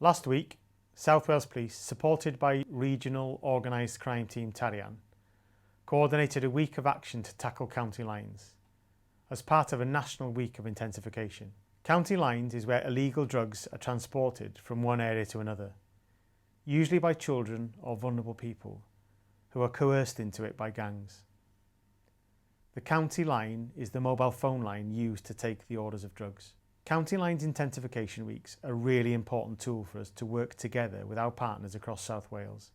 Last week, South Wales Police, supported by regional organised crime team Tarian, coordinated a week of action to tackle county lines as part of a national week of intensification. County lines is where illegal drugs are transported from one area to another, usually by children or vulnerable people who are coerced into it by gangs. The county line is the mobile phone line used to take the orders of drugs. County lines intensification weeks are a really important tool for us to work together with our partners across South Wales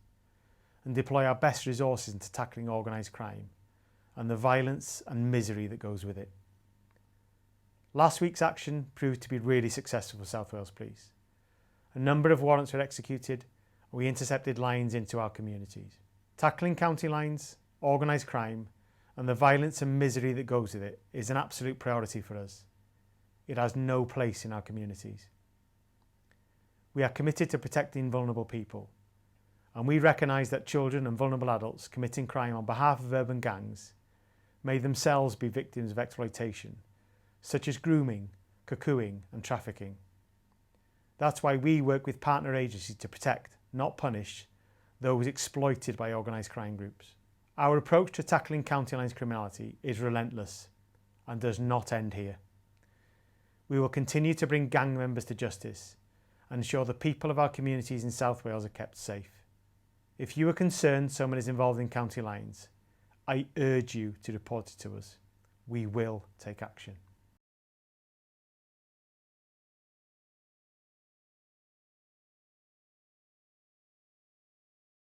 and deploy our best resources into tackling organised crime and the violence and misery that goes with it. Last week's action proved to be really successful for South Wales Police. A number of warrants were executed and we intercepted lines into our communities. Tackling county lines, organised crime and the violence and misery that goes with it is an absolute priority for us. It has no place in our communities. We are committed to protecting vulnerable people, and we recognise that children and vulnerable adults committing crime on behalf of urban gangs may themselves be victims of exploitation, such as grooming, cuckooing and trafficking. That's why we work with partner agencies to protect, not punish, those exploited by organised crime groups. Our approach to tackling county lines criminality is relentless and does not end here. We will continue to bring gang members to justice and ensure the people of our communities in South Wales are kept safe. If you are concerned someone is involved in county lines, I urge you to report it to us. We will take action.